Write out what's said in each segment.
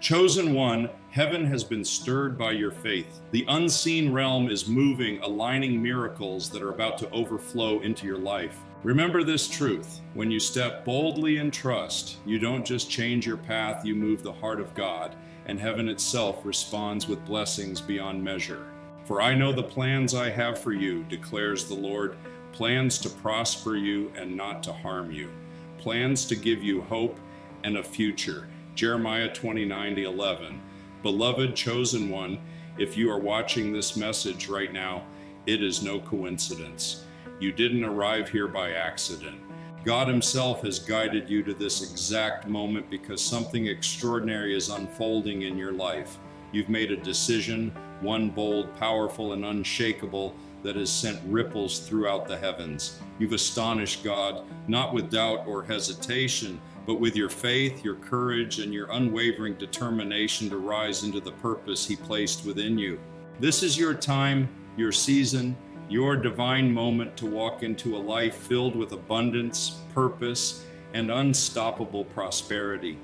Chosen one, heaven has been stirred by your faith. The unseen realm is moving, aligning miracles that are about to overflow into your life. Remember this truth: when you step boldly in trust, you don't just change your path, you move the heart of God, and heaven itself responds with blessings beyond measure. For I know the plans I have for you, declares the Lord, plans to prosper you and not to harm you, plans to give you hope and a future. Jeremiah 29:11. Beloved chosen one, if you are watching this message right now, it is no coincidence. You didn't arrive here by accident. God Himself has guided you to this exact moment because something extraordinary is unfolding in your life. You've made a decision, one bold, powerful, and unshakable, that has sent ripples throughout the heavens. You've astonished God, not with doubt or hesitation, but with your faith, your courage, and your unwavering determination to rise into the purpose He placed within you. This is your time, your season, your divine moment to walk into a life filled with abundance, purpose, and unstoppable prosperity.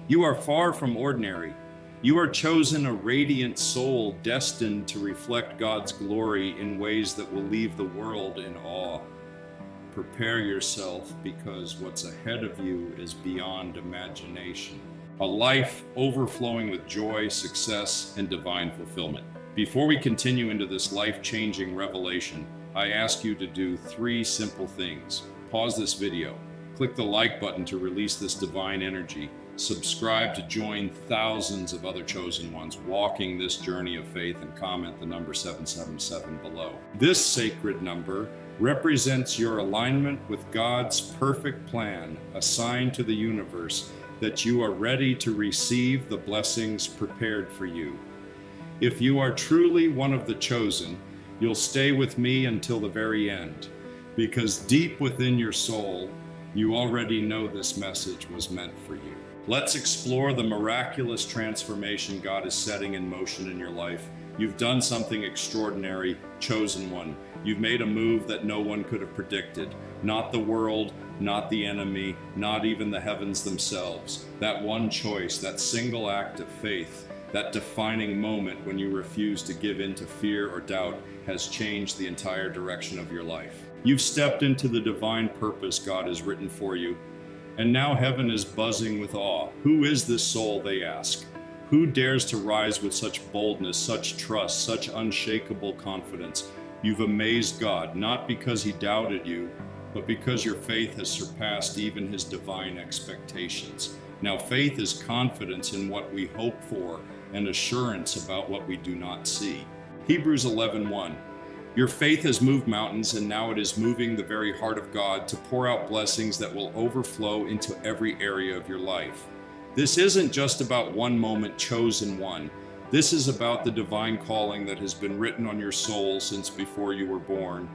You are far from ordinary. You are chosen, a radiant soul destined to reflect God's glory in ways that will leave the world in awe. Prepare yourself, because what's ahead of you is beyond imagination. A life overflowing with joy, success, and divine fulfillment. Before we continue into this life-changing revelation, I ask you to do 3 simple things. Pause this video, click the like button to release this divine energy, subscribe to join thousands of other chosen ones walking this journey of faith, and comment the number 777 below. This sacred number represents your alignment with God's perfect plan, a sign to the universe that you are ready to receive the blessings prepared for you. If you are truly one of the chosen, you'll stay with me until the very end, because deep within your soul, you already know this message was meant for you. Let's explore the miraculous transformation God is setting in motion in your life. You've done something extraordinary, chosen one. You've made a move that no one could have predicted. Not the world, not the enemy, not even the heavens themselves. That one choice, that single act of faith, that defining moment when you refuse to give in to fear or doubt, has changed the entire direction of your life. You've stepped into the divine purpose God has written for you, and now heaven is buzzing with awe. Who is this soul, they ask? Who dares to rise with such boldness, such trust, such unshakable confidence? You've amazed God, not because He doubted you, but because your faith has surpassed even His divine expectations. Now, faith is confidence in what we hope for and assurance about what we do not see. Hebrews 11:1. Your faith has moved mountains, and now it is moving the very heart of God to pour out blessings that will overflow into every area of your life. This isn't just about one moment, chosen one. This is about the divine calling that has been written on your soul since before you were born.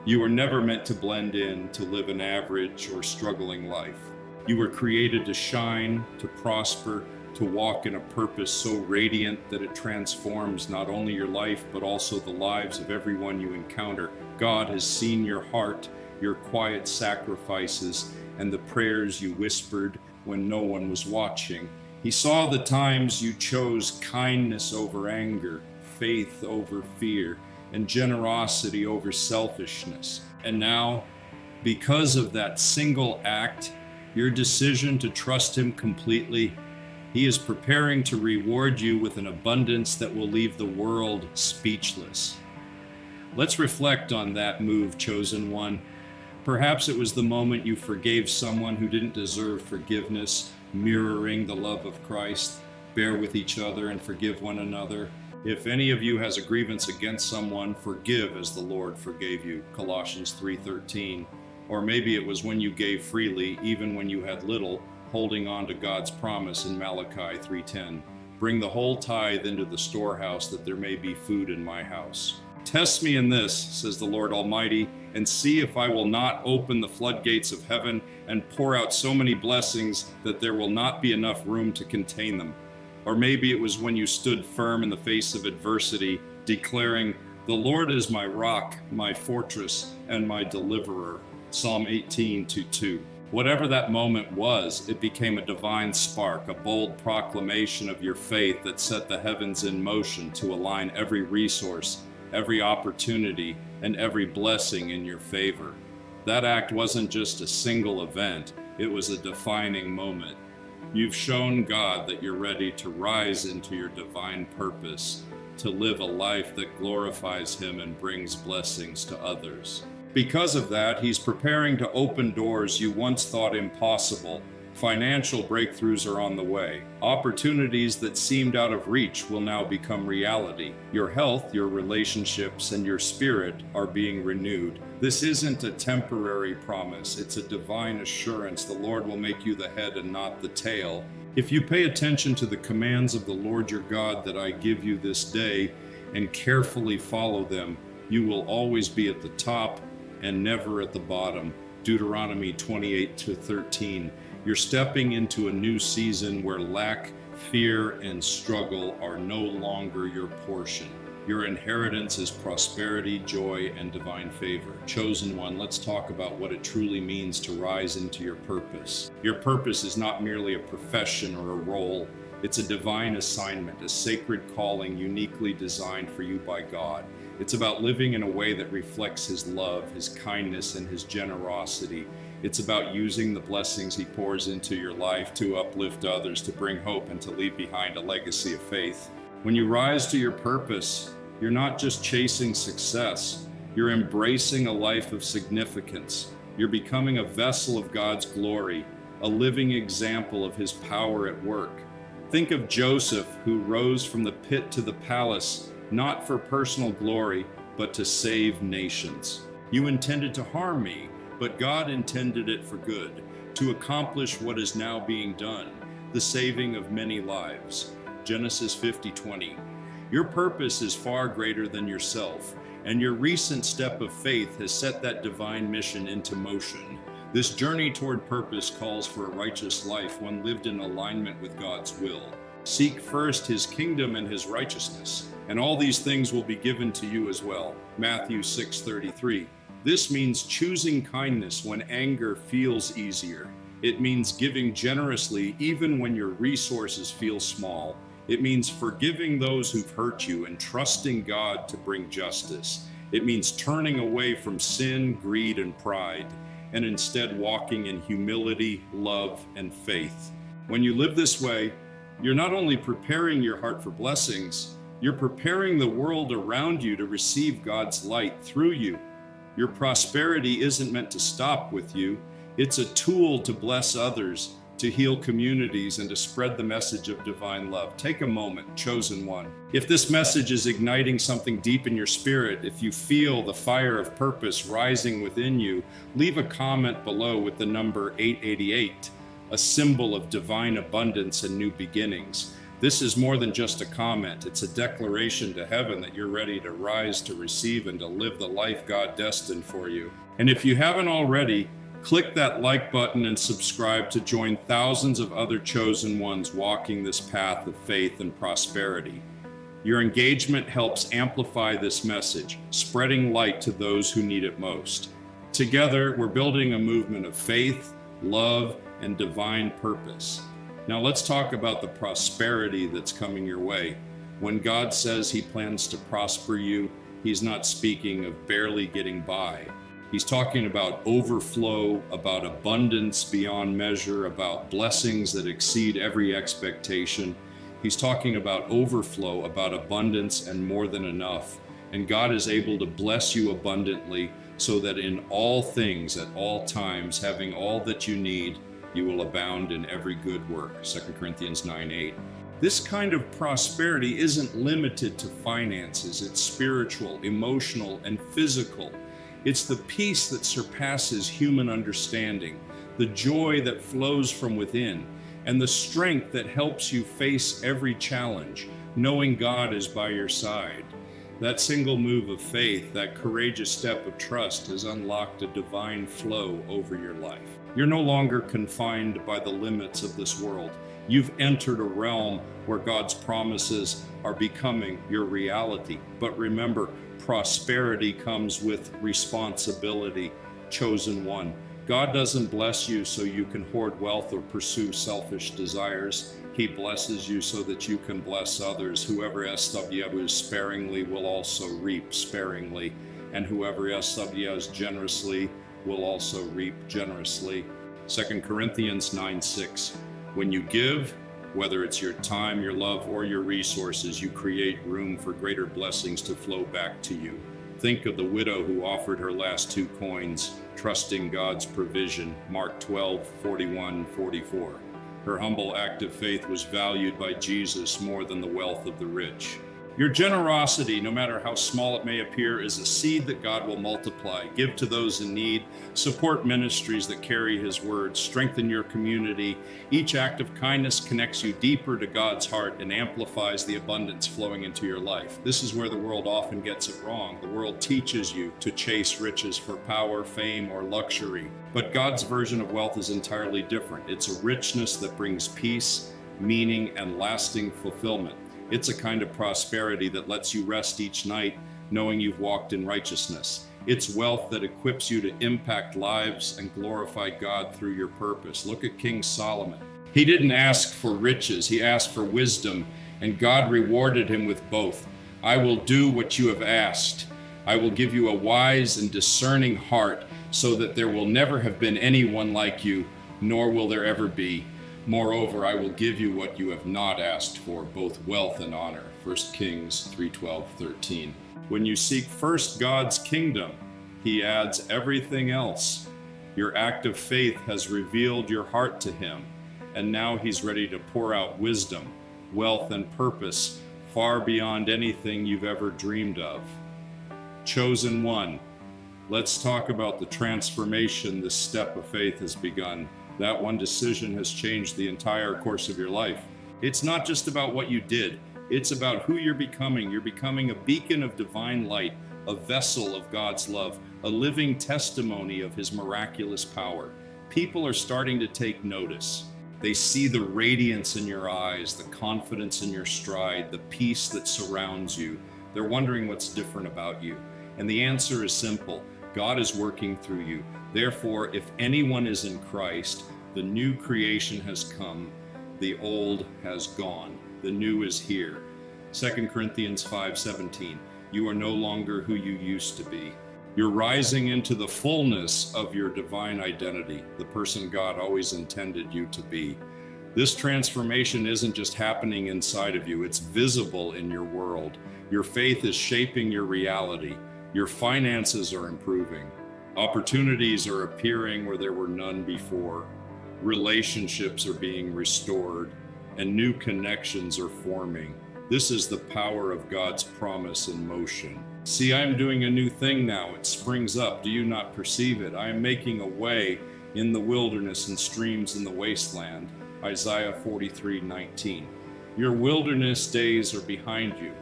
You were never meant to blend in, to live an average or struggling life. You were created to shine, to prosper, to walk in a purpose so radiant that it transforms not only your life, but also the lives of everyone you encounter. God has seen your heart, your quiet sacrifices, and the prayers you whispered when no one was watching. He saw the times you chose kindness over anger, faith over fear, and generosity over selfishness. And now, because of that single act, your decision to trust Him completely, He is preparing to reward you with an abundance that will leave the world speechless. Let's reflect on that move, chosen one. Perhaps it was the moment you forgave someone who didn't deserve forgiveness, mirroring the love of Christ. Bear with each other and forgive one another. If any of you has a grievance against someone, forgive as the Lord forgave you. Colossians 3:13. Or maybe it was when you gave freely, even when you had little, holding on to God's promise in Malachi 3:10. Bring the whole tithe into the storehouse, that there may be food in my house. Test me in this, says the Lord Almighty, and see if I will not open the floodgates of heaven and pour out so many blessings that there will not be enough room to contain them. Or maybe it was when you stood firm in the face of adversity, declaring, "The Lord is my rock, my fortress, and my deliverer." Psalm 18:2. Whatever that moment was, it became a divine spark, a bold proclamation of your faith that set the heavens in motion to align every resource, every opportunity, and every blessing in your favor. That act wasn't just a single event, it was a defining moment. You've shown God that you're ready to rise into your divine purpose, to live a life that glorifies Him and brings blessings to others. Because of that, He's preparing to open doors you once thought impossible. Financial breakthroughs are on the way. Opportunities that seemed out of reach will now become reality. Your health, your relationships, and your spirit are being renewed. This isn't a temporary promise. It's a divine assurance the Lord will make you the head and not the tail. If you pay attention to the commands of the Lord your God that I give you this day and carefully follow them, you will always be at the top and never at the bottom. Deuteronomy 28-13. You're stepping into a new season where lack, fear, and struggle are no longer your portion. Your inheritance is prosperity, joy, and divine favor. Chosen one, let's talk about what it truly means to rise into your purpose. Your purpose is not merely a profession or a role. It's a divine assignment, a sacred calling uniquely designed for you by God. It's about living in a way that reflects His love, His kindness, and His generosity. It's about using the blessings He pours into your life to uplift others, to bring hope, and to leave behind a legacy of faith. When you rise to your purpose, you're not just chasing success. You're embracing a life of significance. You're becoming a vessel of God's glory, a living example of His power at work. Think of Joseph, who rose from the pit to the palace, not for personal glory, but to save nations. You intended to harm me, but God intended it for good, to accomplish what is now being done, the saving of many lives. Genesis 50:20. Your purpose is far greater than yourself, and your recent step of faith has set that divine mission into motion. This journey toward purpose calls for a righteous life, one lived in alignment with God's will. Seek first His kingdom and His righteousness, and all these things will be given to you as well. Matthew 6:33. This means choosing kindness when anger feels easier. It means giving generously even when your resources feel small. It means forgiving those who've hurt you and trusting God to bring justice. It means turning away from sin, greed, and pride, and instead walking in humility, love, and faith. When you live this way, you're not only preparing your heart for blessings, you're preparing the world around you to receive God's light through you. Your prosperity isn't meant to stop with you. It's a tool to bless others, to heal communities, and to spread the message of divine love. Take a moment, chosen one. If this message is igniting something deep in your spirit, if you feel the fire of purpose rising within you, leave a comment below with the number 888, a symbol of divine abundance and new beginnings. This is more than just a comment. It's a declaration to heaven that you're ready to rise, to receive, and to live the life God destined for you. And if you haven't already, click that like button and subscribe to join thousands of other chosen ones walking this path of faith and prosperity. Your engagement helps amplify this message, spreading light to those who need it most. Together, we're building a movement of faith, love, and divine purpose. Now let's talk about the prosperity that's coming your way. When God says He plans to prosper you, He's not speaking of barely getting by. He's talking about overflow, about abundance beyond measure, about blessings that exceed every expectation. He's talking about overflow, about abundance and more than enough. And God is able to bless you abundantly so that in all things, at all times, having all that you need, you will abound in every good work. 2 Corinthians 9:8. This kind of prosperity isn't limited to finances. It's spiritual, emotional, and physical. It's the peace that surpasses human understanding, the joy that flows from within, and the strength that helps you face every challenge, knowing God is by your side. That single move of faith, that courageous step of trust, has unlocked a divine flow over your life. You're no longer confined by the limits of this world. You've entered a realm where God's promises are becoming your reality. But remember, prosperity comes with responsibility. Chosen one, God doesn't bless you so you can hoard wealth or pursue selfish desires. He blesses you so that you can bless others. Whoever SWs sparingly will also reap sparingly, and whoever SWs generously will also reap generously. 2 Corinthians 9:6. When you give, whether it's your time, your love, or your resources, you create room for greater blessings to flow back to you. Think of the widow who offered her last 2 coins, trusting God's provision. Mark 12:41-44. Her humble act of faith was valued by Jesus more than the wealth of the rich. Your generosity, no matter how small it may appear, is a seed that God will multiply. Give to those in need, support ministries that carry His word, strengthen your community. Each act of kindness connects you deeper to God's heart and amplifies the abundance flowing into your life. This is where the world often gets it wrong. The world teaches you to chase riches for power, fame, or luxury. But God's version of wealth is entirely different. It's a richness that brings peace, meaning, and lasting fulfillment. It's a kind of prosperity that lets you rest each night knowing you've walked in righteousness. It's wealth that equips you to impact lives and glorify God through your purpose. Look at King Solomon. He didn't ask for riches, he asked for wisdom, and God rewarded him with both. I will do what you have asked. I will give you a wise and discerning heart so that there will never have been anyone like you, nor will there ever be. Moreover, I will give you what you have not asked for, both wealth and honor. 1 Kings 3:12-13. When you seek first God's kingdom, He adds everything else. Your act of faith has revealed your heart to Him, and now He's ready to pour out wisdom, wealth, and purpose far beyond anything you've ever dreamed of. Chosen one, let's talk about the transformation this step of faith has begun. That one decision has changed the entire course of your life. It's not just about what you did. It's about who you're becoming. You're becoming a beacon of divine light, a vessel of God's love, a living testimony of His miraculous power. People are starting to take notice. They see the radiance in your eyes, the confidence in your stride, the peace that surrounds you. They're wondering what's different about you. And the answer is simple. God is working through you. Therefore, if anyone is in Christ, the new creation has come, the old has gone, the new is here. 2 Corinthians 5:17, you are no longer who you used to be. You're rising into the fullness of your divine identity, the person God always intended you to be. This transformation isn't just happening inside of you, it's visible in your world. Your faith is shaping your reality. Your finances are improving. Opportunities are appearing where there were none before. Relationships are being restored, and new connections are forming. This is the power of God's promise in motion. See, I am doing a new thing now. It springs up. Do you not perceive it? I am making a way in the wilderness and streams in the wasteland. Isaiah 43:19. Your wilderness days are behind you.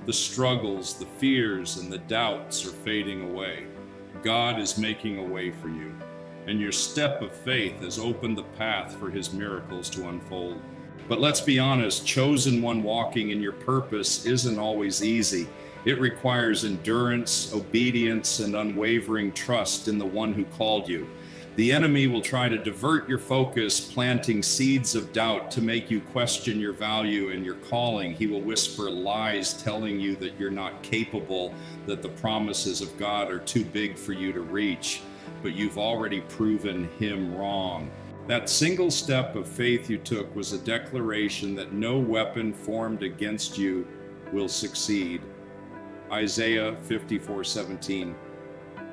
The struggles, the fears, and the doubts are fading away. God is making a way for you, and your step of faith has opened the path for His miracles to unfold. But let's be honest, chosen one walking in your purpose isn't always easy. It requires endurance, obedience, and unwavering trust in the one who called you. The enemy will try to divert your focus, planting seeds of doubt to make you question your value and your calling. He will whisper lies telling you that you're not capable, that the promises of God are too big for you to reach, but you've already proven him wrong. That single step of faith you took was a declaration that no weapon formed against you will succeed. Isaiah 54:17.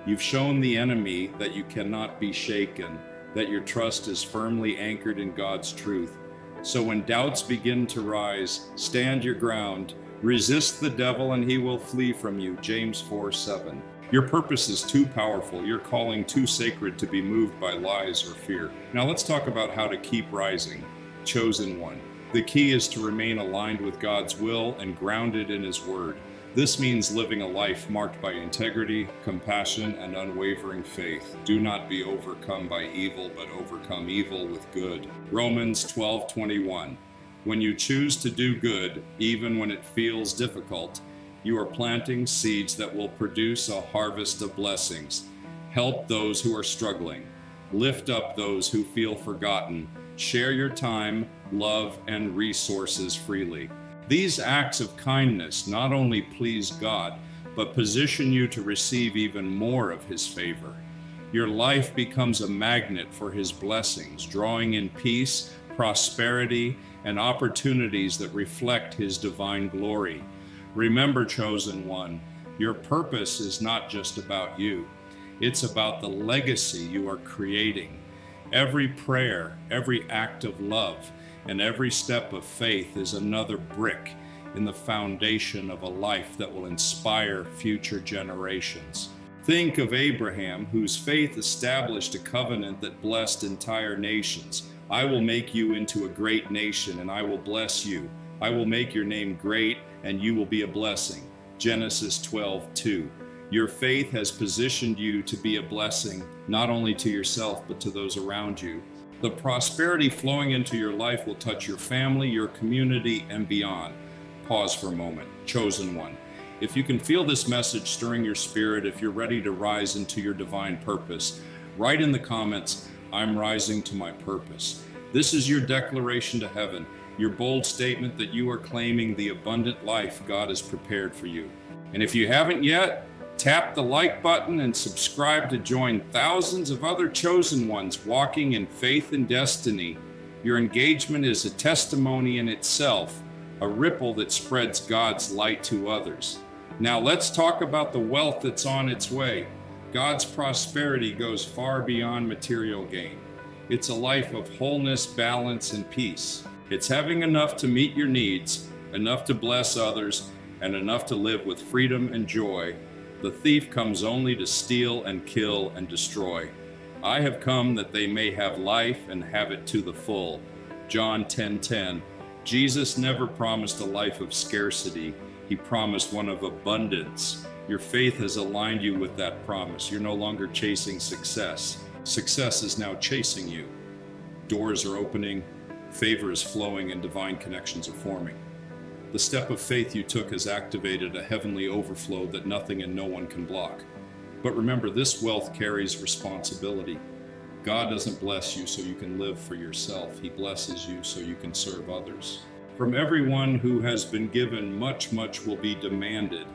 You've shown the enemy that you cannot be shaken, that your trust is firmly anchored in God's truth. So when doubts begin to rise, stand your ground, resist the devil and he will flee from you. James 4:7. Your purpose is too powerful, your calling too sacred to be moved by lies or fear. Now let's talk about how to keep rising. Chosen one. The key is to remain aligned with God's will and grounded in His word. This means living a life marked by integrity, compassion, and unwavering faith. Do not be overcome by evil, but overcome evil with good. Romans 12:21. When you choose to do good, even when it feels difficult, you are planting seeds that will produce a harvest of blessings. Help those who are struggling. Lift up those who feel forgotten. Share your time, love, and resources freely. These acts of kindness not only please God, but position you to receive even more of His favor. Your life becomes a magnet for His blessings, drawing in peace, prosperity, and opportunities that reflect His divine glory. Remember, chosen one, your purpose is not just about you. It's about the legacy you are creating. Every prayer, every act of love, and every step of faith is another brick in the foundation of a life that will inspire future generations. Think of Abraham, whose faith established a covenant that blessed entire nations. I will make you into a great nation, and I will bless you. I will make your name great, and you will be a blessing. Genesis 12:2. Your faith has positioned you to be a blessing, not only to yourself, but to those around you. The prosperity flowing into your life will touch your family, your community, and beyond. Pause for a moment. Chosen one. If you can feel this message stirring your spirit, if you're ready to rise into your divine purpose, write in the comments, I'm rising to my purpose. This is your declaration to heaven, your bold statement that you are claiming the abundant life God has prepared for you. And if you haven't yet, tap the like button and subscribe to join thousands of other chosen ones walking in faith and destiny. Your engagement is a testimony in itself, a ripple that spreads God's light to others. Now let's talk about the wealth that's on its way. God's prosperity goes far beyond material gain. It's a life of wholeness, balance, and peace. It's having enough to meet your needs, enough to bless others, and enough to live with freedom and joy. The thief comes only to steal and kill and destroy. I have come that they may have life and have it to the full. John 10:10. Jesus never promised a life of scarcity. He promised one of abundance. Your faith has aligned you with that promise. You're no longer chasing success. Success is now chasing you. Doors are opening, favor is flowing, and divine connections are forming. The step of faith you took has activated a heavenly overflow that nothing and no one can block. But remember, this wealth carries responsibility. God doesn't bless you so you can live for yourself. He blesses you so you can serve others. From everyone who has been given, much will be demanded.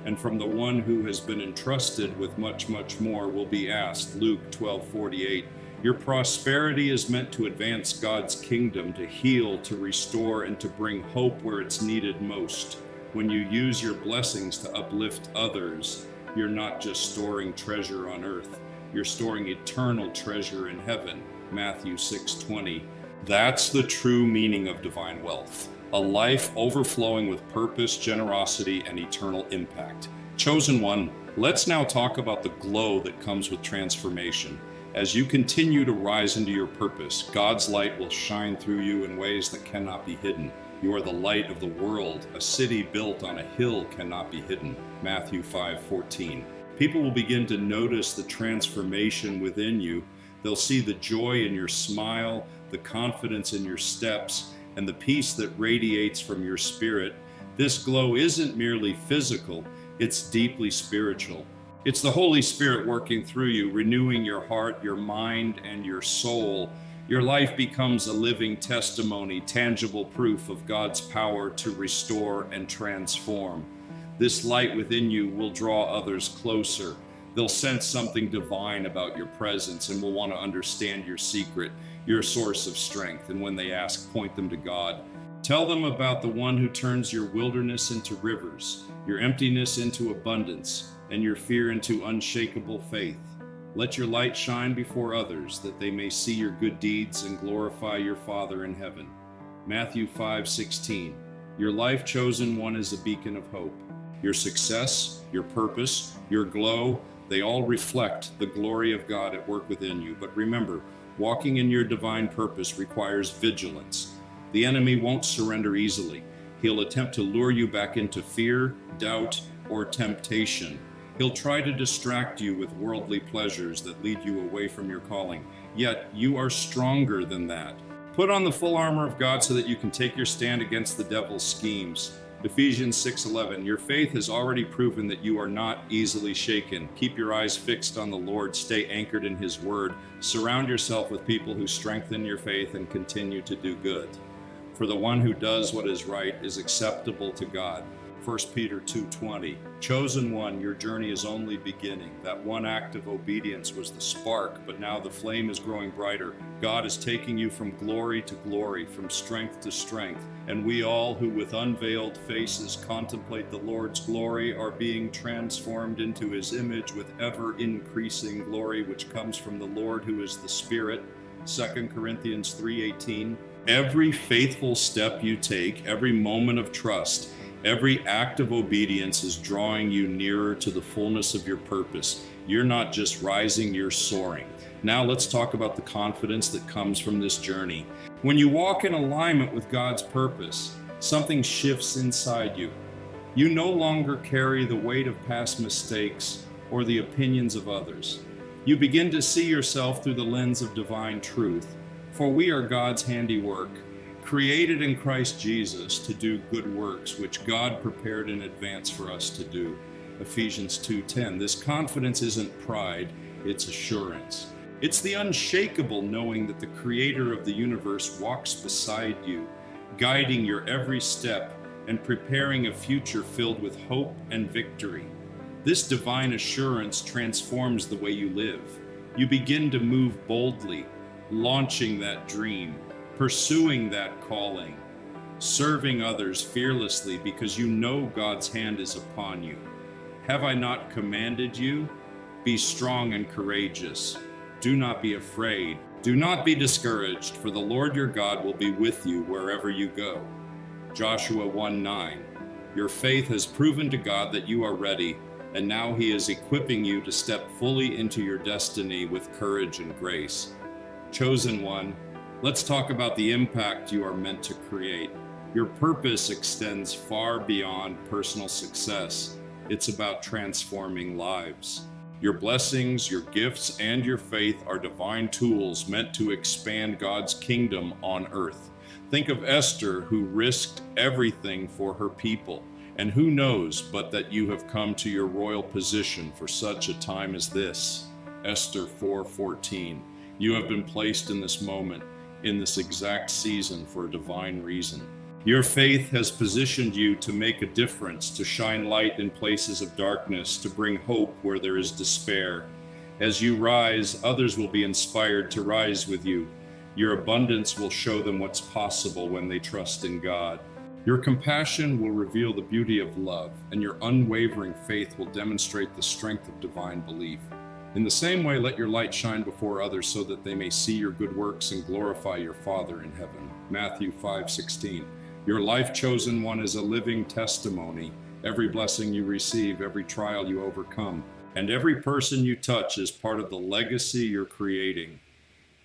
And from the one who has been entrusted with much more will be asked. Luke 12:48. Your prosperity is meant to advance God's kingdom, to heal, to restore, and to bring hope where it's needed most. When you use your blessings to uplift others, you're not just storing treasure on earth. You're storing eternal treasure in heaven. Matthew 6:20. That's the true meaning of divine wealth. A life overflowing with purpose, generosity, and eternal impact. Chosen one, let's now talk about the glow that comes with transformation. As you continue to rise into your purpose, God's light will shine through you in ways that cannot be hidden. You are the light of the world. A city built on a hill cannot be hidden. Matthew 5:14. People will begin to notice the transformation within you. They'll see the joy in your smile, the confidence in your steps, and the peace that radiates from your spirit. This glow isn't merely physical, it's deeply spiritual. It's the Holy Spirit working through you, renewing your heart, your mind, and your soul. Your life becomes a living testimony, tangible proof of God's power to restore and transform. This light within you will draw others closer. They'll sense something divine about your presence and will want to understand your secret, your source of strength. And when they ask, point them to God. Tell them about the one who turns your wilderness into rivers, your emptiness into abundance, and your fear into unshakable faith. Let your light shine before others, that they may see your good deeds and glorify your Father in heaven. Matthew 5:16. Your life, chosen one, is a beacon of hope. Your success, your purpose, your glow, they all reflect the glory of God at work within you. But remember, walking in your divine purpose requires vigilance. The enemy won't surrender easily. He'll attempt to lure you back into fear, doubt, or temptation. He'll try to distract you with worldly pleasures that lead you away from your calling. Yet you are stronger than that. Put on the full armor of God so that you can take your stand against the devil's schemes. Ephesians 6:11, your faith has already proven that you are not easily shaken. Keep your eyes fixed on the Lord, stay anchored in His Word, surround yourself with people who strengthen your faith and continue to do good. For the one who does what is right is acceptable to God. 1 Peter 2:20, chosen one, your journey is only beginning. That one act of obedience was the spark, but now the flame is growing brighter. God is taking you from glory to glory, from strength to strength, and we all who with unveiled faces contemplate the Lord's glory are being transformed into His image with ever-increasing glory, which comes from the Lord who is the Spirit. 2 Corinthians 3:18, every faithful step you take, every moment of trust, every act of obedience is drawing you nearer to the fullness of your purpose. You're not just rising, you're soaring. Now let's talk about the confidence that comes from this journey. When you walk in alignment with God's purpose, something shifts inside you. You no longer carry the weight of past mistakes or the opinions of others. You begin to see yourself through the lens of divine truth. For we are God's handiwork, created in Christ Jesus to do good works, which God prepared in advance for us to do. Ephesians 2:10. This confidence isn't pride, it's assurance. It's the unshakable knowing that the Creator of the universe walks beside you, guiding your every step and preparing a future filled with hope and victory. This divine assurance transforms the way you live. You begin to move boldly, launching that dream, pursuing that calling, serving others fearlessly because you know God's hand is upon you. Have I not commanded you? Be strong and courageous. Do not be afraid. Do not be discouraged, for the Lord your God will be with you wherever you go. Joshua 1:9. Your faith has proven to God that you are ready, and now He is equipping you to step fully into your destiny with courage and grace. Chosen one, let's talk about the impact you are meant to create. Your purpose extends far beyond personal success. It's about transforming lives. Your blessings, your gifts, and your faith are divine tools meant to expand God's kingdom on earth. Think of Esther, who risked everything for her people. And who knows but that you have come to your royal position for such a time as this. Esther 4:14. You have been placed in this moment, in this exact season for a divine reason. Your faith has positioned you to make a difference, to shine light in places of darkness, to bring hope where there is despair. As you rise, others will be inspired to rise with you. Your abundance will show them what's possible when they trust in God. Your compassion will reveal the beauty of love, and your unwavering faith will demonstrate the strength of divine belief. In the same way, let your light shine before others so that they may see your good works and glorify your Father in heaven. Matthew 5:16. Your life, chosen one, is a living testimony. Every blessing you receive, every trial you overcome, and every person you touch is part of the legacy you're creating.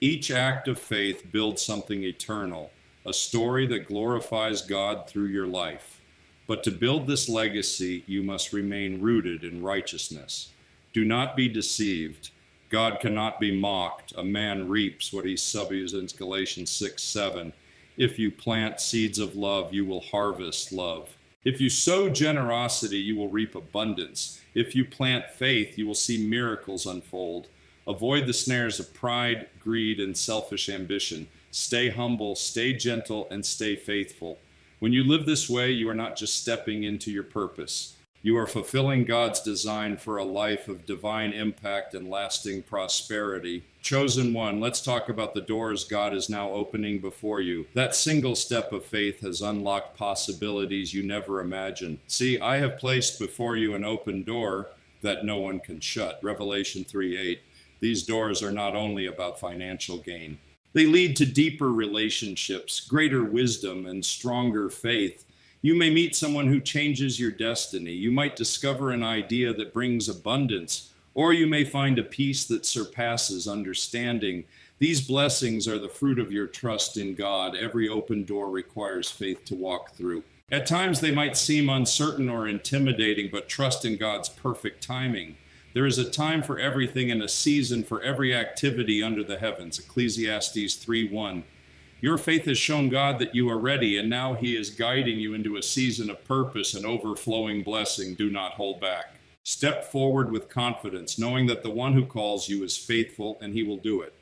Each act of faith builds something eternal, a story that glorifies God through your life. But to build this legacy, you must remain rooted in righteousness. Do not be deceived. God cannot be mocked. A man reaps what he sows in Galatians 6:7. If you plant seeds of love, you will harvest love. If you sow generosity, you will reap abundance. If you plant faith, you will see miracles unfold. Avoid the snares of pride, greed, and selfish ambition. Stay humble, stay gentle, and stay faithful. When you live this way, you are not just stepping into your purpose. You are fulfilling God's design for a life of divine impact and lasting prosperity. Chosen one, let's talk about the doors God is now opening before you. That single step of faith has unlocked possibilities you never imagined. See, I have placed before you an open door that no one can shut. Revelation 3:8. These doors are not only about financial gain. They lead to deeper relationships, greater wisdom, and stronger faith. You may meet someone who changes your destiny. You might discover an idea that brings abundance, or you may find a peace that surpasses understanding. These blessings are the fruit of your trust in God. Every open door requires faith to walk through. At times they might seem uncertain or intimidating, but trust in God's perfect timing. There is a time for everything and a season for every activity under the heavens. Ecclesiastes 3:1. Your faith has shown God that you are ready, and now He is guiding you into a season of purpose and overflowing blessing. Do not hold back. Step forward with confidence, knowing that the one who calls you is faithful and He will do it.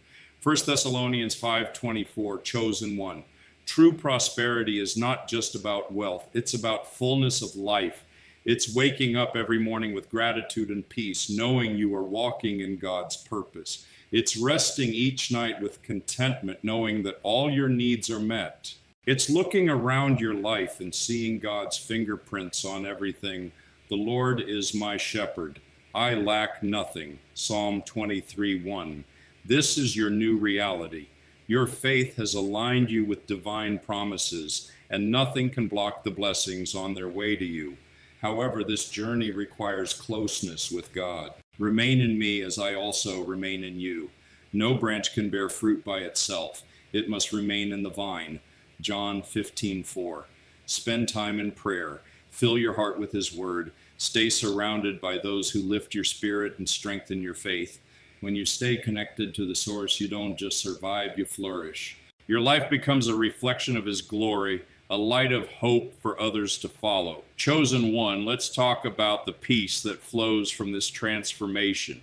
1 Thessalonians 5:24, chosen one. True prosperity is not just about wealth. It's about fullness of life. It's waking up every morning with gratitude and peace, knowing you are walking in God's purpose. It's resting each night with contentment, knowing that all your needs are met. It's looking around your life and seeing God's fingerprints on everything. The Lord is my shepherd. I lack nothing. Psalm 23:1. This is your new reality. Your faith has aligned you with divine promises, and nothing can block the blessings on their way to you. However, this journey requires closeness with God. Remain in me as I also remain in you. No branch can bear fruit by itself. It must remain in the vine. John 15:4. Spend time in prayer. Fill your heart with His word. Stay surrounded by those who lift your spirit and strengthen your faith. When you stay connected to the source, you don't just survive, you flourish. Your life becomes a reflection of His glory, a light of hope for others to follow. Chosen one, let's talk about the peace that flows from this transformation.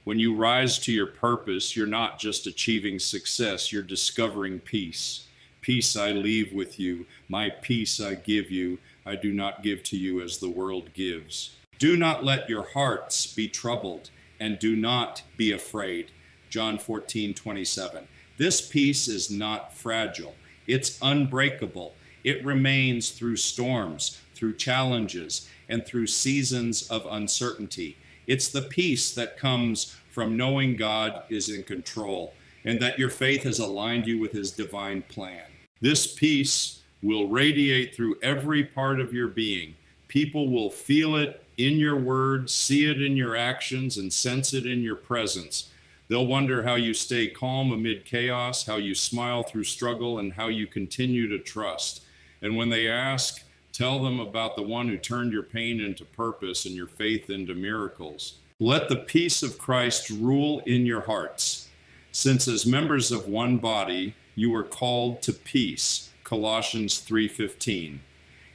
When you rise to your purpose, you're not just achieving success, you're discovering peace. Peace I leave with you, my peace I give you. I do not give to you as the world gives. Do not let your hearts be troubled, and do not be afraid. John 14:27. This peace is not fragile. It's unbreakable. It remains through storms, through challenges, and through seasons of uncertainty. It's the peace that comes from knowing God is in control and that your faith has aligned you with His divine plan. This peace will radiate through every part of your being. People will feel it in your words, see it in your actions, and sense it in your presence. They'll wonder how you stay calm amid chaos, how you smile through struggle, and how you continue to trust. And when they ask, tell them about the one who turned your pain into purpose and your faith into miracles. Let the peace of Christ rule in your hearts, since as members of one body, you are called to peace. Colossians 3:15.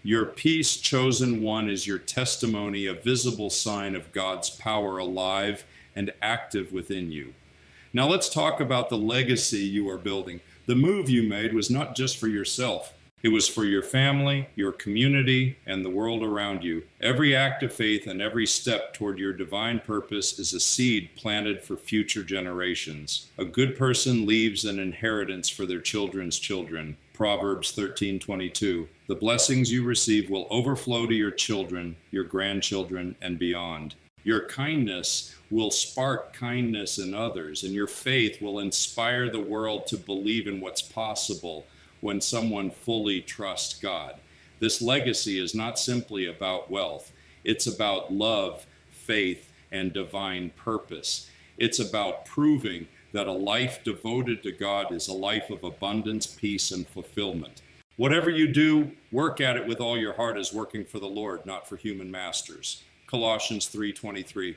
Your peace, chosen one, is your testimony, a visible sign of God's power alive and active within you. Now let's talk about the legacy you are building. The move you made was not just for yourself. It was for your family, your community, and the world around you. Every act of faith and every step toward your divine purpose is a seed planted for future generations. A good person leaves an inheritance for their children's children. Proverbs 13:22. The blessings you receive will overflow to your children, your grandchildren, and beyond. Your kindness will spark kindness in others, and your faith will inspire the world to believe in what's possible when someone fully trusts God. This legacy is not simply about wealth. It's about love, faith, and divine purpose. It's about proving that a life devoted to God is a life of abundance, peace, and fulfillment. Whatever you do, work at it with all your heart as working for the Lord, not for human masters. Colossians 3:23.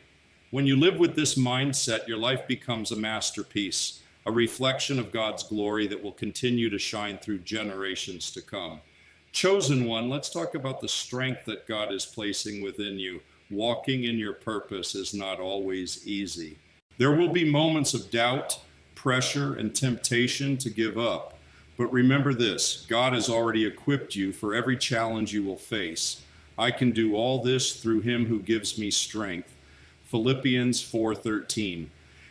When you live with this mindset, your life becomes a masterpiece, a reflection of God's glory that will continue to shine through generations to come. Chosen one, let's talk about the strength that God is placing within you. Walking in your purpose is not always easy. There will be moments of doubt, pressure, and temptation to give up. But remember this, God has already equipped you for every challenge you will face. I can do all this through Him who gives me strength. Philippians 4:13.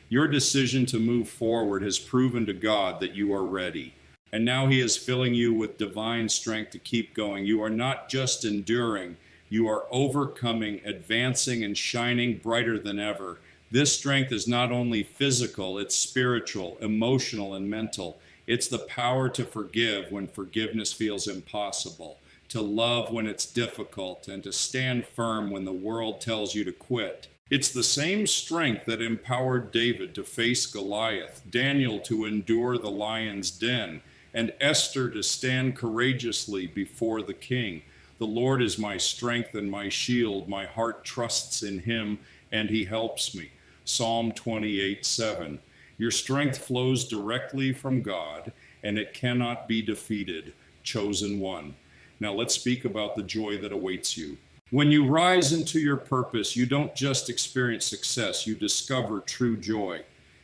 Your decision to move forward has proven to God that you are ready. And now He is filling you with divine strength to keep going. You are not just enduring, you are overcoming, advancing, and shining brighter than ever. This strength is not only physical, it's spiritual, emotional, and mental. It's the power to forgive when forgiveness feels impossible, to love when it's difficult, and to stand firm when the world tells you to quit. It's the same strength that empowered David to face Goliath, Daniel to endure the lion's den, and Esther to stand courageously before the king. The Lord is my strength and my shield. My heart trusts in Him, and He helps me. Psalm 28:7. Your strength flows directly from God, and it cannot be defeated. Chosen one. Now let's speak about the joy that awaits you. When you rise into your purpose, you don't just experience success, you discover true joy.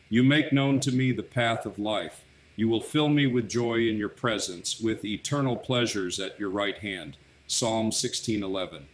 You make known to me the path of life. You will fill me with joy in your presence, with eternal pleasures at your right hand. Psalm 16:11.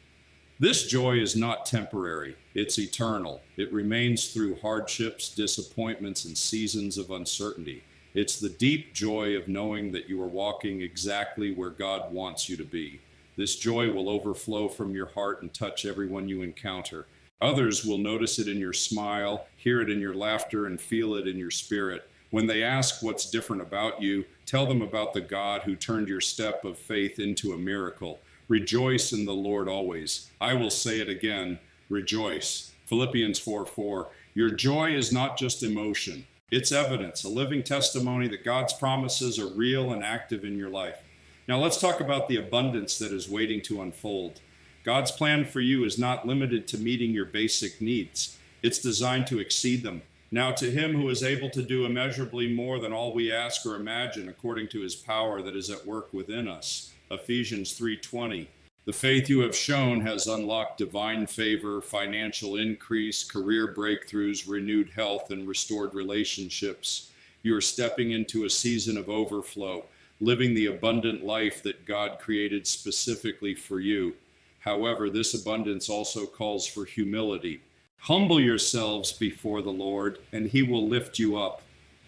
This joy is not temporary, it's eternal. It remains through hardships, disappointments, and seasons of uncertainty. It's the deep joy of knowing that you are walking exactly where God wants you to be. This joy will overflow from your heart and touch everyone you encounter. Others will notice it in your smile, hear it in your laughter, and feel it in your spirit. When they ask what's different about you, tell them about the God who turned your step of faith into a miracle. Rejoice in the Lord always. I will say it again, rejoice. Philippians 4:4. Your joy is not just emotion. It's evidence, a living testimony that God's promises are real and active in your life. Now let's talk about the abundance that is waiting to unfold. God's plan for you is not limited to meeting your basic needs. It's designed to exceed them. Now to him who is able to do immeasurably more than all we ask or imagine according to his power that is at work within us. Ephesians 3:20. The faith you have shown has unlocked divine favor, financial increase, career breakthroughs, renewed health, and restored relationships. You are stepping into a season of overflow, living the abundant life that God created specifically for you. However, this abundance also calls for humility. Humble yourselves before the Lord, and he will lift you up.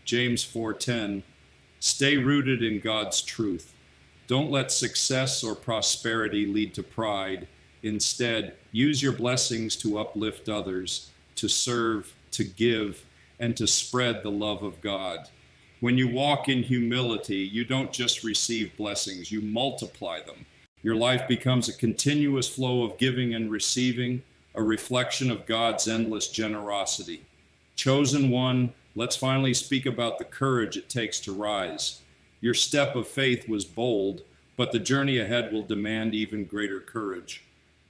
James 4:10. Stay rooted in God's truth. Don't let success or prosperity lead to pride. Instead, use your blessings to uplift others, to serve, to give, and to spread the love of God. When you walk in humility, you don't just receive blessings, you multiply them. Your life becomes a continuous flow of giving and receiving, a reflection of God's endless generosity. Chosen one, let's finally speak about the courage it takes to rise. Your step of faith was bold, but the journey ahead will demand even greater courage.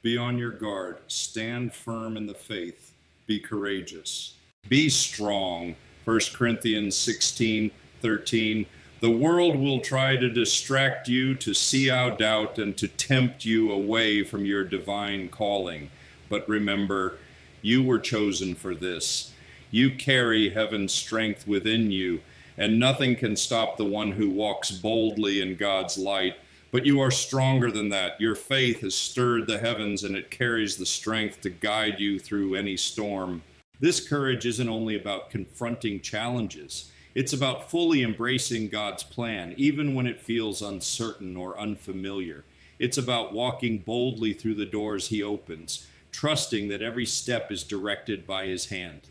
Be on your guard. Stand firm in the faith. Be courageous. Be strong. 1 Corinthians 16:13. The world will try to distract you, to see out doubt, and to tempt you away from your divine calling. But remember, you were chosen for this. You carry heaven's strength within you, and nothing can stop the one who walks boldly in God's light. But you are stronger than that. Your faith has stirred the heavens, and it carries the strength to guide you through any storm. This courage isn't only about confronting challenges. It's about fully embracing God's plan, even when it feels uncertain or unfamiliar. It's about walking boldly through the doors he opens, trusting that every step is directed by his hand.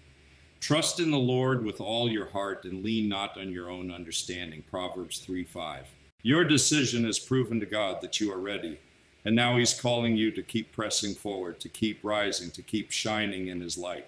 Trust in the Lord with all your heart and lean not on your own understanding. Proverbs 3:5. Your decision has proven to God that you are ready. And now he's calling you to keep pressing forward, to keep rising, to keep shining in his light.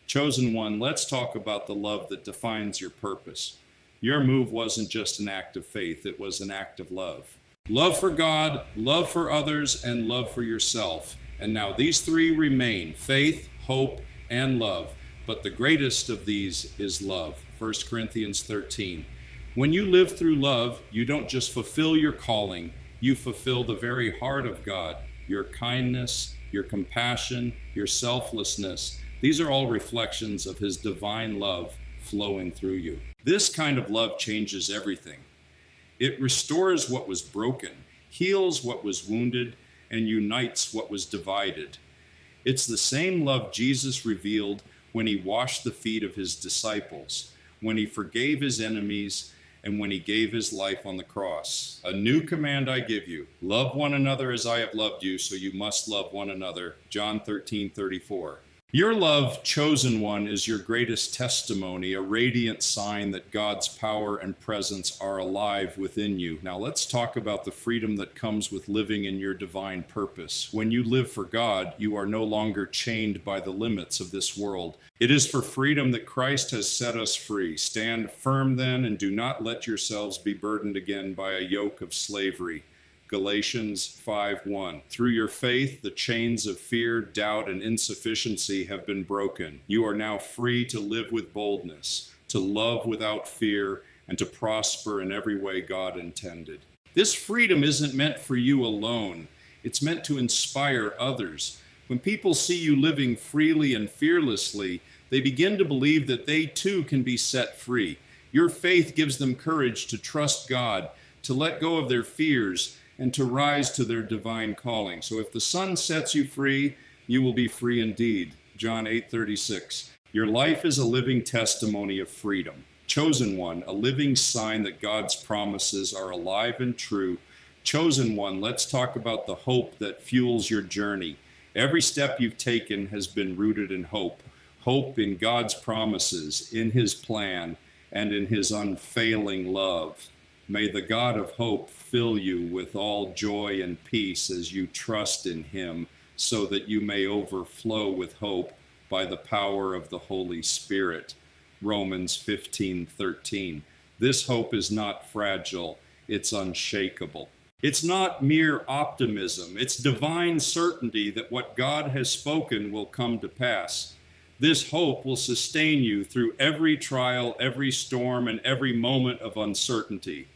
Chosen one, let's talk about the love that defines your purpose. Your move wasn't just an act of faith, it was an act of love. Love for God, love for others, and love for yourself. And now these three remain: faith, hope, and love. But the greatest of these is love. 1 Corinthians 13. When you live through love, you don't just fulfill your calling, you fulfill the very heart of God. Your kindness, your compassion, your selflessness, these are all reflections of his divine love flowing through you. This kind of love changes everything. It restores what was broken, heals what was wounded, and unites what was divided. It's the same love Jesus revealed when he washed the feet of his disciples, when he forgave his enemies, and when he gave his life on the cross. A new command I give you: love one another as I have loved you, so you must love one another. John 13:34. Your love, chosen one, is your greatest testimony, a radiant sign that God's power and presence are alive within you. Now let's talk about the freedom that comes with living in your divine purpose. When you live for God, you are no longer chained by the limits of this world. It is for freedom that Christ has set us free. Stand firm then, and do not let yourselves be burdened again by a yoke of slavery. Galatians 5:1. Through your faith, the chains of fear, doubt, and insufficiency have been broken. You are now free to live with boldness, to love without fear, and to prosper in every way God intended. This freedom isn't meant for you alone. It's meant to inspire others. When people see you living freely and fearlessly, they begin to believe that they too can be set free. Your faith gives them courage to trust God, to let go of their fears, and to rise to their divine calling. So if the Son sets you free, you will be free indeed. John 8:36. Your life is a living testimony of freedom. Chosen one, a living sign that God's promises are alive and true. Chosen one, let's talk about the hope that fuels your journey. Every step you've taken has been rooted in hope. Hope in God's promises, in his plan, and in his unfailing love. May the God of hope fill you with all joy and peace as you trust in him, so that you may overflow with hope by the power of the Holy Spirit. Romans 15:13. This hope is not fragile, it's unshakable. It's not mere optimism, it's divine certainty that what God has spoken will come to pass. This hope will sustain you through every trial, every storm, and every moment of uncertainty.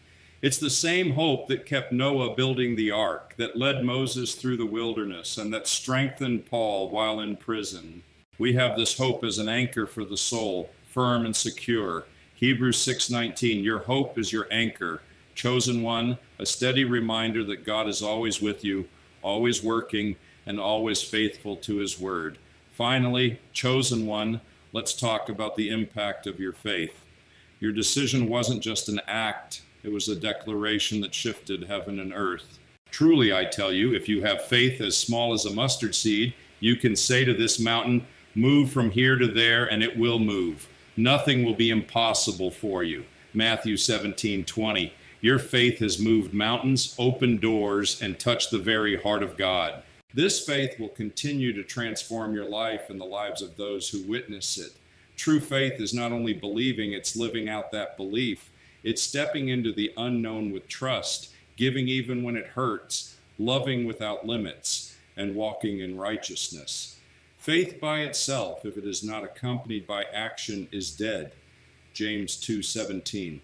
It's the same hope that kept Noah building the ark, that led Moses through the wilderness, and that strengthened Paul while in prison. We have this hope as an anchor for the soul, firm and secure. Hebrews 6:19, your hope is your anchor. Chosen one, a steady reminder that God is always with you, always working, and always faithful to his word. Finally, chosen one, let's talk about the impact of your faith. Your decision wasn't just an act, it was a declaration that shifted heaven and earth. Truly, I tell you, if you have faith as small as a mustard seed, you can say to this mountain, move from here to there, and it will move. Nothing will be impossible for you. Matthew 17:20. Your faith has moved mountains, opened doors, and touched the very heart of God. This faith will continue to transform your life and the lives of those who witness it. True faith is not only believing, it's living out that belief. It's stepping into the unknown with trust, giving even when it hurts, loving without limits, and walking in righteousness. Faith by itself, if it is not accompanied by action, is dead. James 2:17.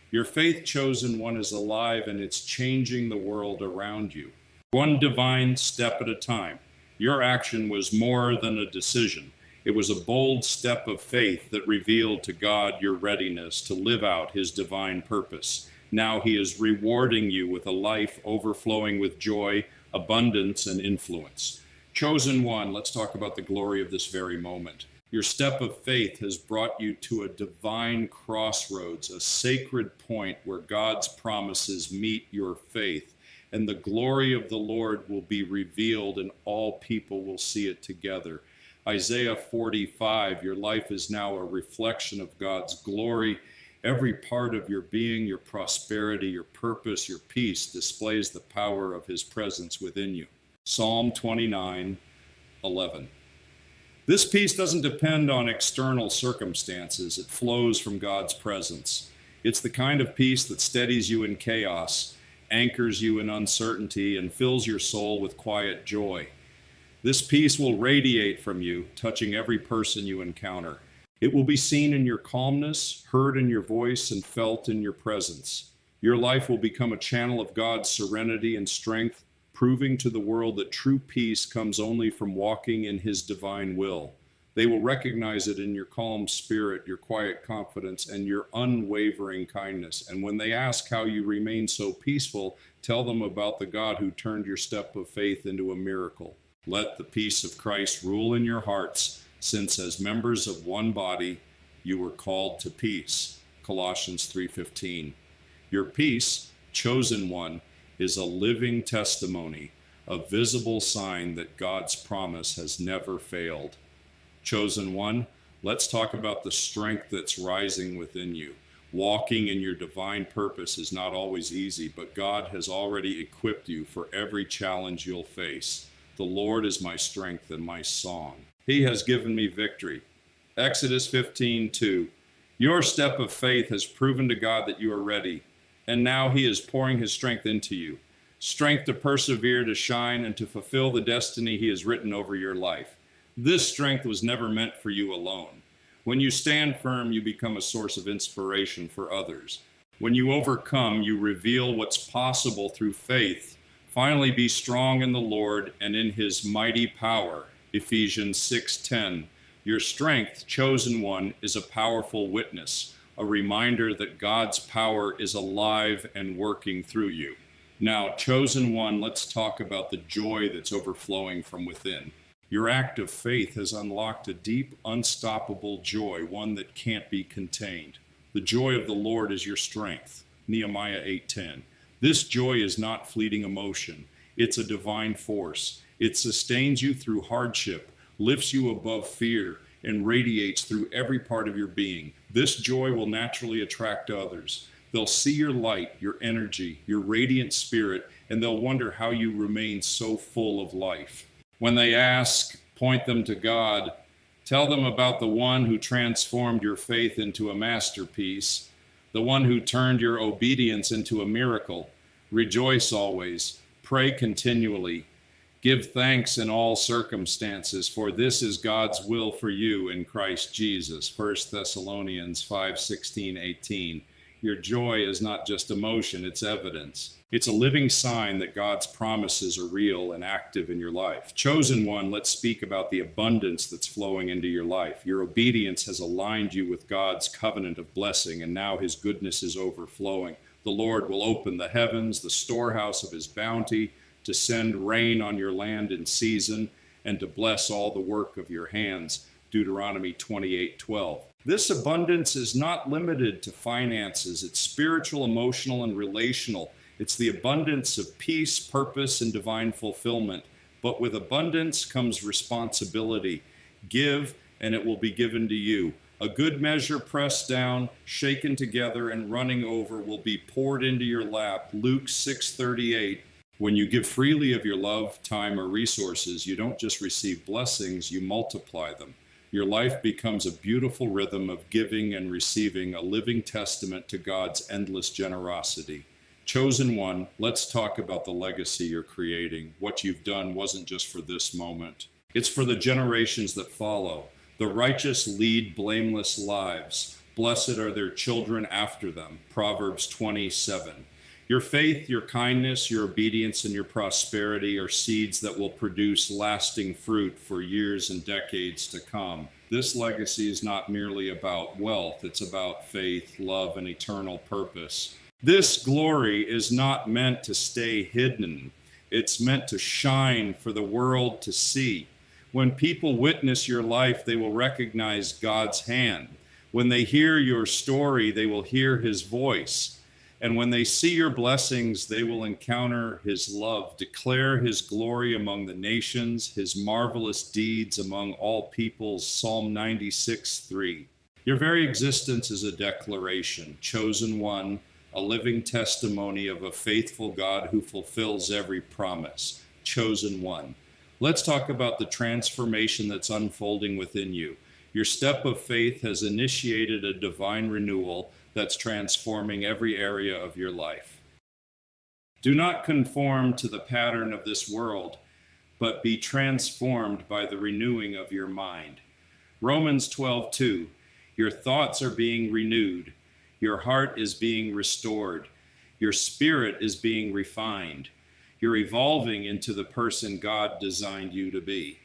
Your faith, chosen one, is alive and it's changing the world around you. One divine step at a time. Your action was more than a decision. It was a bold step of faith that revealed to God your readiness to live out his divine purpose. Now he is rewarding you with a life overflowing with joy, abundance, and influence. Chosen one, let's talk about the glory of this very moment. Your step of faith has brought you to a divine crossroads, a sacred point where God's promises meet your faith, and the glory of the Lord will be revealed and all people will see it together. Isaiah 45, your life is now a reflection of God's glory. Every part of your being, your prosperity, your purpose, your peace displays the power of his presence within you. Psalm 29:11. This peace doesn't depend on external circumstances. It flows from God's presence. It's the kind of peace that steadies you in chaos, anchors you in uncertainty, and fills your soul with quiet joy. This peace will radiate from you, touching every person you encounter. It will be seen in your calmness, heard in your voice, and felt in your presence. Your life will become a channel of God's serenity and strength, proving to the world that true peace comes only from walking in his divine will. They will recognize it in your calm spirit, your quiet confidence, and your unwavering kindness. And when they ask how you remain so peaceful, tell them about the God who turned your step of faith into a miracle. Let the peace of Christ rule in your hearts, since as members of one body, you were called to peace. Colossians 3:15. Your peace, chosen one, is a living testimony, a visible sign that God's promise has never failed. Chosen one, let's talk about the strength that's rising within you. Walking in your divine purpose is not always easy, but God has already equipped you for every challenge you'll face. The Lord is my strength and my song. He has given me victory. Exodus 15:2. Your step of faith has proven to God that you are ready, and now he is pouring his strength into you. Strength to persevere, to shine, and to fulfill the destiny he has written over your life. This strength was never meant for you alone. When you stand firm, you become a source of inspiration for others. When you overcome, you reveal what's possible through faith. Finally, be strong in the Lord and in his mighty power. Ephesians 6:10. Your strength, chosen one, is a powerful witness, a reminder that God's power is alive and working through you. Now, chosen one, let's talk about the joy that's overflowing from within. Your act of faith has unlocked a deep, unstoppable joy, one that can't be contained. The joy of the Lord is your strength. Nehemiah 8:10. This joy is not fleeting emotion. It's a divine force. It sustains you through hardship, lifts you above fear, and radiates through every part of your being. This joy will naturally attract others. They'll see your light, your energy, your radiant spirit, and they'll wonder how you remain so full of life. When they ask, point them to God. Tell them about the one who transformed your faith into a masterpiece, the one who turned your obedience into a miracle. Rejoice always. Pray continually. Give thanks in all circumstances, for this is God's will for you in Christ Jesus. 1 Thessalonians 5:16-18. Your joy is not just emotion, it's evidence. It's a living sign that God's promises are real and active in your life. Chosen one, let's speak about the abundance that's flowing into your life. Your obedience has aligned you with God's covenant of blessing, and now his goodness is overflowing. The Lord will open the heavens, the storehouse of his bounty, to send rain on your land in season, and to bless all the work of your hands. Deuteronomy 28:12. This abundance is not limited to finances. It's spiritual, emotional, and relational. It's the abundance of peace, purpose, and divine fulfillment. But with abundance comes responsibility. Give, and it will be given to you. A good measure pressed down, shaken together, and running over will be poured into your lap. Luke 6:38. When you give freely of your love, time, or resources, you don't just receive blessings, you multiply them. Your life becomes a beautiful rhythm of giving and receiving, a living testament to God's endless generosity. Chosen one, let's talk about the legacy you're creating. What you've done wasn't just for this moment. It's for the generations that follow. The righteous lead blameless lives. Blessed are their children after them. Proverbs 20:7. Your faith, your kindness, your obedience, and your prosperity are seeds that will produce lasting fruit for years and decades to come. This legacy is not merely about wealth, it's about faith, love, and eternal purpose. This glory is not meant to stay hidden. It's meant to shine for the world to see. When people witness your life, they will recognize God's hand. When they hear your story, they will hear his voice. And when they see your blessings, they will encounter his love, declare his glory among the nations, his marvelous deeds among all peoples. Psalm 96:3. Your very existence is a declaration, chosen one, a living testimony of a faithful God who fulfills every promise. Chosen one. Let's talk about the transformation that's unfolding within you. Your step of faith has initiated a divine renewal that's transforming every area of your life. Do not conform to the pattern of this world, but be transformed by the renewing of your mind. Romans 12:2. Your thoughts are being renewed. Your heart is being restored. Your spirit is being refined. You're evolving into the person God designed you to be,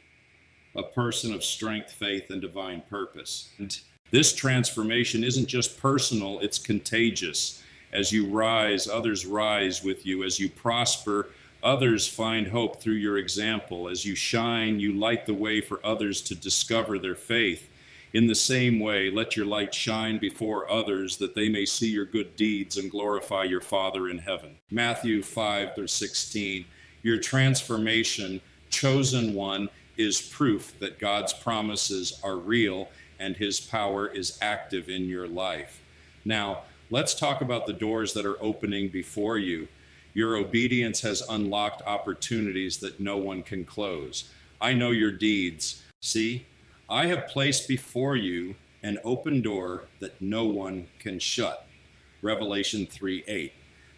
a person of strength, faith, and divine purpose. And this transformation isn't just personal, it's contagious. As you rise, others rise with you. As you prosper, others find hope through your example. As you shine, you light the way for others to discover their faith. In the same way, let your light shine before others that they may see your good deeds and glorify your Father in heaven. Matthew 5:16. Your transformation, chosen one, is proof that God's promises are real and his power is active in your life. Now, let's talk about the doors that are opening before you. Your obedience has unlocked opportunities that no one can close. I know your deeds. See, I have placed before you an open door that no one can shut. Revelation 3:8.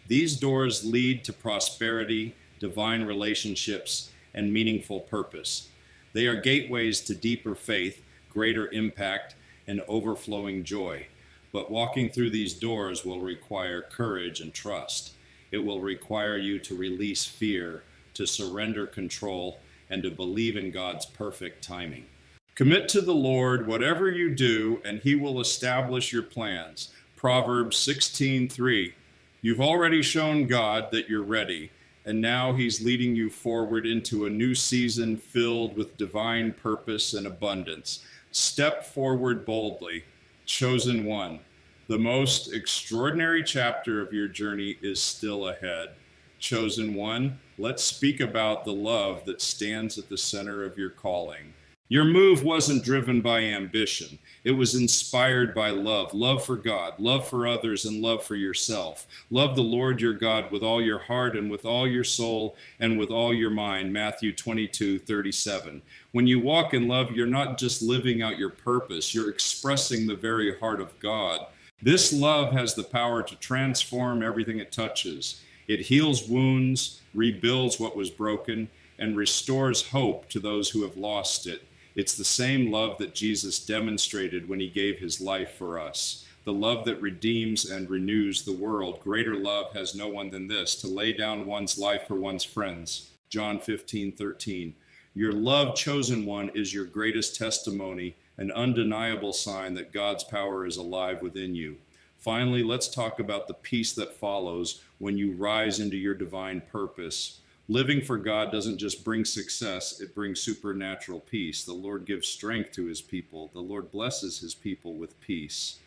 These doors lead to prosperity, divine relationships, and meaningful purpose. They are gateways to deeper faith, greater impact, and overflowing joy. But walking through these doors will require courage and trust. It will require you to release fear, to surrender control, and to believe in God's perfect timing. Commit to the Lord whatever you do, and he will establish your plans. Proverbs 16:3. You've already shown God that you're ready, and now he's leading you forward into a new season filled with divine purpose and abundance. Step forward boldly. Chosen one. The most extraordinary chapter of your journey is still ahead. Chosen one, let's speak about the love that stands at the center of your calling. Your move wasn't driven by ambition. It was inspired by love, love for God, love for others, and love for yourself. Love the Lord your God with all your heart and with all your soul and with all your mind, Matthew 22:37. When you walk in love, you're not just living out your purpose, you're expressing the very heart of God. This love has the power to transform everything it touches. It heals wounds, rebuilds what was broken, and restores hope to those who have lost it. It's the same love that Jesus demonstrated when he gave his life for us. The love that redeems and renews the world. Greater love has no one than this, to lay down one's life for one's friends. John 15:13. Your love, chosen one, is your greatest testimony, an undeniable sign that God's power is alive within you. Finally, let's talk about the peace that follows when you rise into your divine purpose. Living for God doesn't just bring success, it brings supernatural peace. The Lord gives strength to his people. The Lord blesses his people with peace.